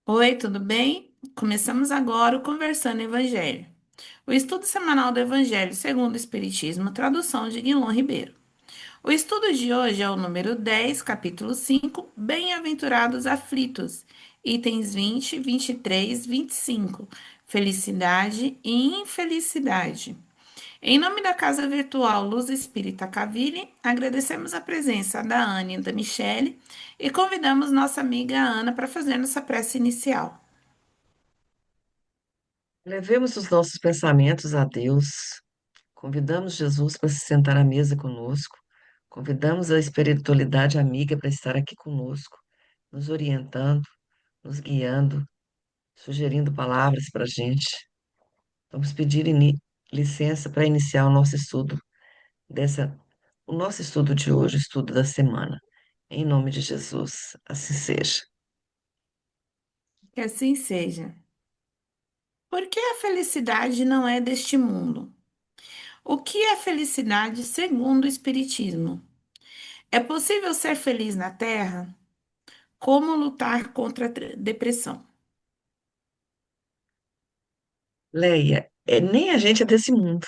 Oi, tudo bem? Começamos agora o Conversando Evangelho. O estudo semanal do Evangelho segundo o Espiritismo, tradução de Guilherme Ribeiro. O estudo de hoje é o número 10, capítulo 5, Bem-aventurados aflitos, itens 20, 23, 25, Felicidade e infelicidade. Em nome da Casa Virtual Luz Espírita Cavile, agradecemos a presença da Anne e da Michele e convidamos nossa amiga Ana para fazer nossa prece inicial. Levemos os nossos pensamentos a Deus, convidamos Jesus para se sentar à mesa conosco, convidamos a espiritualidade amiga para estar aqui conosco, nos orientando, nos guiando, sugerindo palavras para a gente. Vamos pedir licença para iniciar o nosso estudo dessa, o nosso estudo de hoje, o estudo da semana. Em nome de Jesus, assim seja. Que assim seja. Por que a felicidade não é deste mundo? O que é felicidade segundo o Espiritismo? É possível ser feliz na Terra? Como lutar contra a depressão? Leia, nem a gente é desse mundo,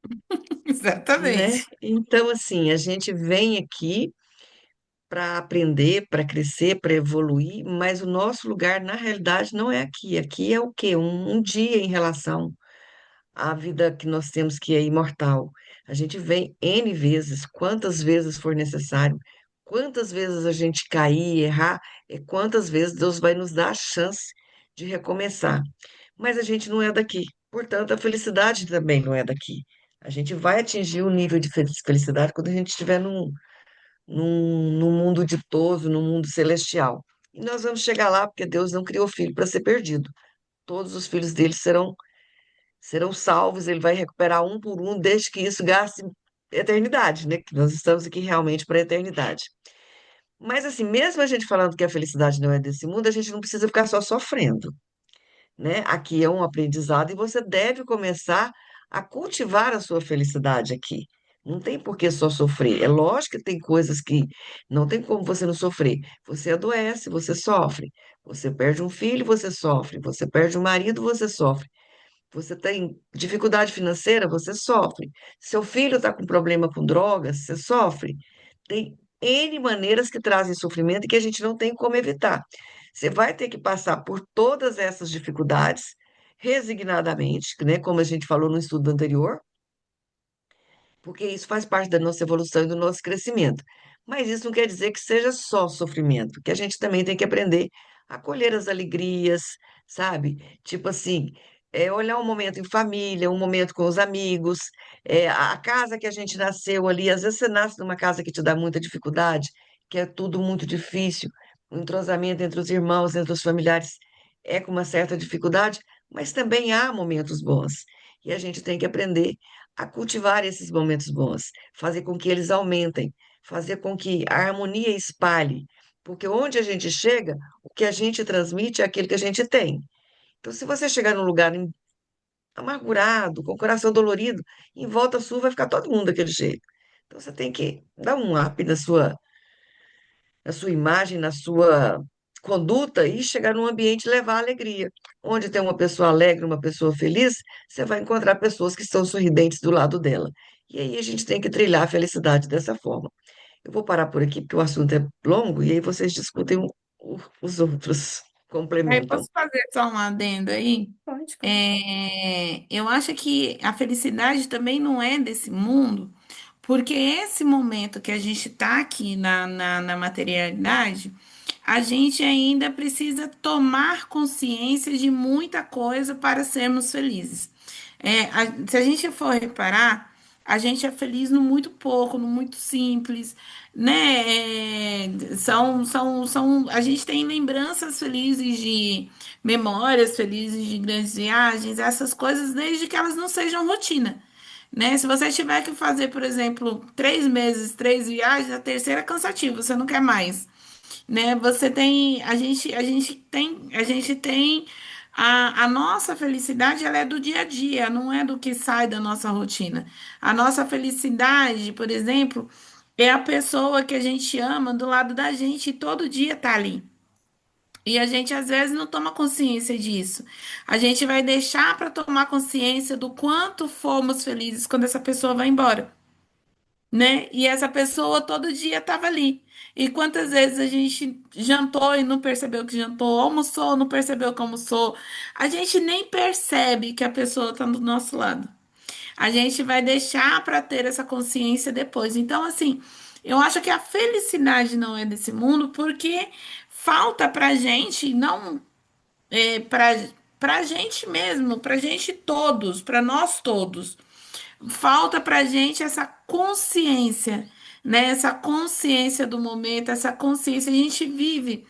né? Exatamente. Então, assim, a gente vem aqui para aprender, para crescer, para evoluir, mas o nosso lugar, na realidade, não é aqui. Aqui é o quê? Um dia em relação à vida que nós temos, que é imortal. A gente vem N vezes, quantas vezes for necessário, quantas vezes a gente cair, errar, e quantas vezes Deus vai nos dar a chance de recomeçar. Mas a gente não é daqui. Portanto, a felicidade também não é daqui. A gente vai atingir o nível de felicidade quando a gente estiver num mundo ditoso, num mundo celestial. E nós vamos chegar lá porque Deus não criou filho para ser perdido. Todos os filhos dele serão salvos, ele vai recuperar um por um, desde que isso gaste eternidade, né? Que nós estamos aqui realmente para a eternidade. Mas assim, mesmo a gente falando que a felicidade não é desse mundo, a gente não precisa ficar só sofrendo, né? Aqui é um aprendizado e você deve começar a cultivar a sua felicidade aqui. Não tem por que só sofrer. É lógico que tem coisas que não tem como você não sofrer. Você adoece, você sofre. Você perde um filho, você sofre. Você perde um marido, você sofre. Você tem dificuldade financeira, você sofre. Seu filho está com problema com drogas, você sofre. Tem N maneiras que trazem sofrimento e que a gente não tem como evitar. Você vai ter que passar por todas essas dificuldades resignadamente, né, como a gente falou no estudo anterior, porque isso faz parte da nossa evolução e do nosso crescimento. Mas isso não quer dizer que seja só sofrimento, que a gente também tem que aprender a colher as alegrias, sabe? Tipo assim, olhar um momento em família, um momento com os amigos, a casa que a gente nasceu ali, às vezes você nasce numa casa que te dá muita dificuldade, que é tudo muito difícil, o entrosamento entre os irmãos, entre os familiares é com uma certa dificuldade, mas também há momentos bons. E a gente tem que aprender a cultivar esses momentos bons, fazer com que eles aumentem, fazer com que a harmonia espalhe, porque onde a gente chega, o que a gente transmite é aquilo que a gente tem. Então, se você chegar num lugar amargurado, com o coração dolorido, em volta sua vai ficar todo mundo daquele jeito. Então, você tem que dar um up na sua imagem, na sua conduta e chegar num ambiente e levar alegria. Onde tem uma pessoa alegre, uma pessoa feliz, você vai encontrar pessoas que estão sorridentes do lado dela. E aí a gente tem que trilhar a felicidade dessa forma. Eu vou parar por aqui porque o assunto é longo e aí vocês discutem os outros, Aí, complementam. posso fazer só um adendo aí? Pode, claro. Eu acho que a felicidade também não é desse mundo, porque esse momento que a gente está aqui na materialidade, a gente ainda precisa tomar consciência de muita coisa para sermos felizes. Se a gente for reparar, a gente é feliz no muito pouco, no muito simples, né? A gente tem lembranças felizes de memórias felizes de grandes viagens, essas coisas, desde que elas não sejam rotina. Né? Se você tiver que fazer, por exemplo, 3 meses, 3 viagens, a terceira é cansativa, você não quer mais, né? A gente tem a nossa felicidade, ela é do dia a dia, não é do que sai da nossa rotina. A nossa felicidade, por exemplo, é a pessoa que a gente ama do lado da gente e todo dia tá ali. E a gente às vezes não toma consciência disso. A gente vai deixar para tomar consciência do quanto fomos felizes quando essa pessoa vai embora, né? E essa pessoa todo dia estava ali. E quantas vezes a gente jantou e não percebeu que jantou, almoçou, não percebeu que almoçou. A gente nem percebe que a pessoa está do nosso lado. A gente vai deixar para ter essa consciência depois. Então, assim, eu acho que a felicidade não é desse mundo porque falta para gente, não para gente mesmo, para gente todos, para nós todos. Falta para gente essa consciência, né? Essa consciência do momento, essa consciência. A gente vive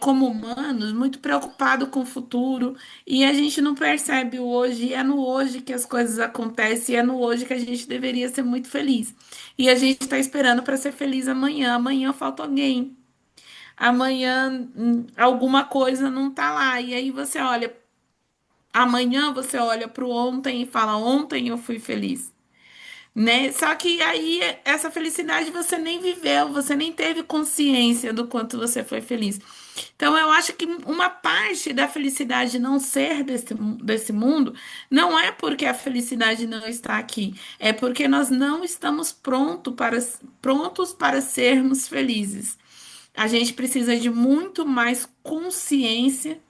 como humanos muito preocupado com o futuro e a gente não percebe o hoje. E é no hoje que as coisas acontecem, e é no hoje que a gente deveria ser muito feliz. E a gente está esperando para ser feliz amanhã. Amanhã falta alguém. Amanhã alguma coisa não tá lá. E aí você olha, amanhã você olha para o ontem e fala: ontem eu fui feliz, né? Só que aí essa felicidade você nem viveu, você nem teve consciência do quanto você foi feliz. Então eu acho que uma parte da felicidade não ser desse mundo não é porque a felicidade não está aqui, é porque nós não estamos prontos para sermos felizes. A gente precisa de muito mais consciência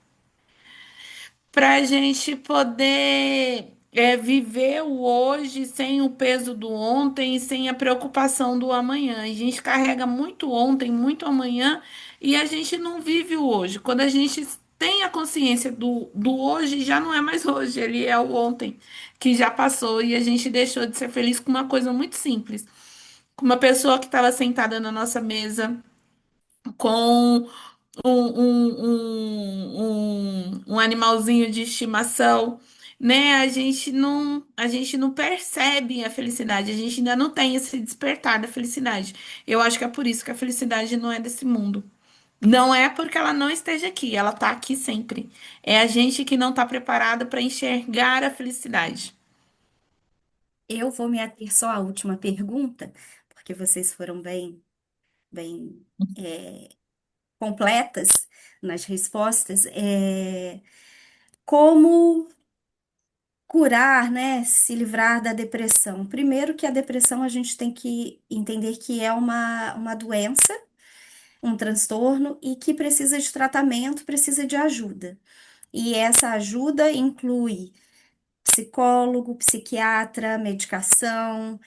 para a gente poder viver o hoje sem o peso do ontem e sem a preocupação do amanhã. A gente carrega muito ontem, muito amanhã e a gente não vive o hoje. Quando a gente tem a consciência do hoje, já não é mais hoje, ele é o ontem que já passou e a gente deixou de ser feliz com uma coisa muito simples. Com uma pessoa que estava sentada na nossa mesa, com um animalzinho de estimação, né? A gente não percebe a felicidade, a gente ainda não tem esse despertar da felicidade. Eu acho que é por isso que a felicidade não é desse mundo. Não é porque ela não esteja aqui, ela está aqui sempre. É a gente que não está preparado para enxergar a felicidade. Eu vou me ater só à última pergunta, porque vocês foram bem completas nas respostas. Como curar, né, se livrar da depressão? Primeiro que a depressão a gente tem que entender que é uma doença, um transtorno e que precisa de tratamento, precisa de ajuda. E essa ajuda inclui psicólogo, psiquiatra, medicação,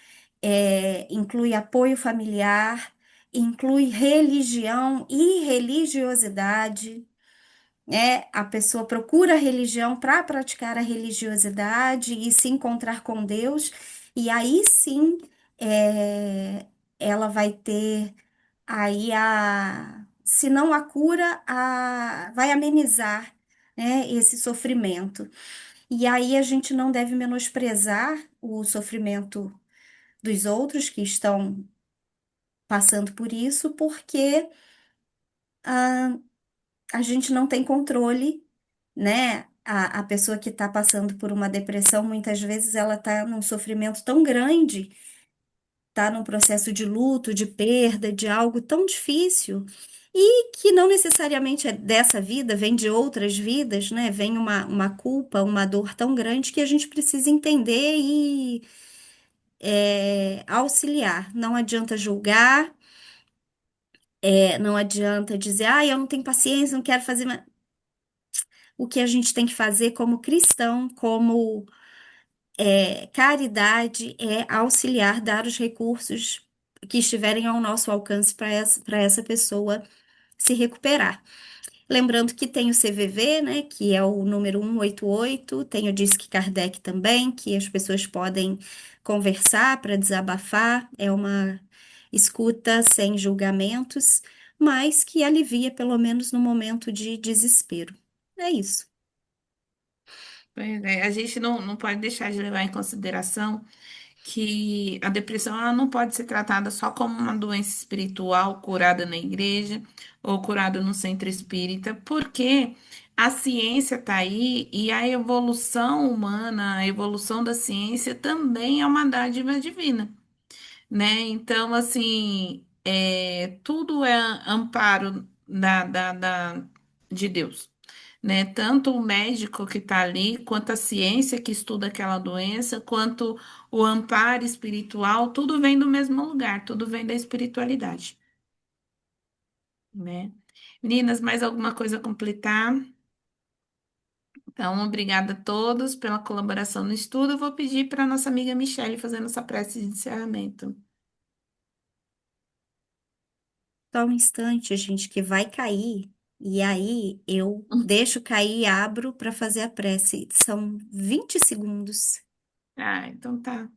inclui apoio familiar, inclui religião e religiosidade, né? A pessoa procura a religião para praticar a religiosidade e se encontrar com Deus, e aí sim é, ela vai ter aí se não a cura, vai amenizar, né, esse sofrimento. E aí a gente não deve menosprezar o sofrimento dos outros que estão passando por isso, porque ah, a gente não tem controle, né? A pessoa que está passando por uma depressão, muitas vezes ela está num sofrimento tão grande, está num processo de luto, de perda, de algo tão difícil, e que não necessariamente é dessa vida, vem de outras vidas, né? Vem uma culpa, uma dor tão grande que a gente precisa entender e auxiliar. Não adianta julgar, não adianta dizer, ah, eu não tenho paciência, não quero fazer. O que a gente tem que fazer como cristão, como caridade, é auxiliar, dar os recursos que estiverem ao nosso alcance para essa pessoa se recuperar. Lembrando que tem o CVV, né, que é o número 188, tem o Disque Kardec também, que as pessoas podem conversar para desabafar, é uma escuta sem julgamentos, mas que alivia pelo menos no momento de desespero. É isso. Pois é, a gente não pode deixar de levar em consideração que a depressão ela não pode ser tratada só como uma doença espiritual curada na igreja ou curada no centro espírita, porque a ciência está aí e a evolução humana, a evolução da ciência também é uma dádiva divina, né? Então, assim, tudo é amparo de Deus, né? Tanto o médico que está ali, quanto a ciência que estuda aquela doença, quanto o amparo espiritual, tudo vem do mesmo lugar, tudo vem da espiritualidade, né? Meninas, mais alguma coisa a completar? Então, obrigada a todos pela colaboração no estudo. Eu vou pedir para a nossa amiga Michelle fazer nossa prece de encerramento. Só um instante, gente, que vai cair. E aí eu deixo cair e abro para fazer a prece. São 20 segundos. Ah, então tá.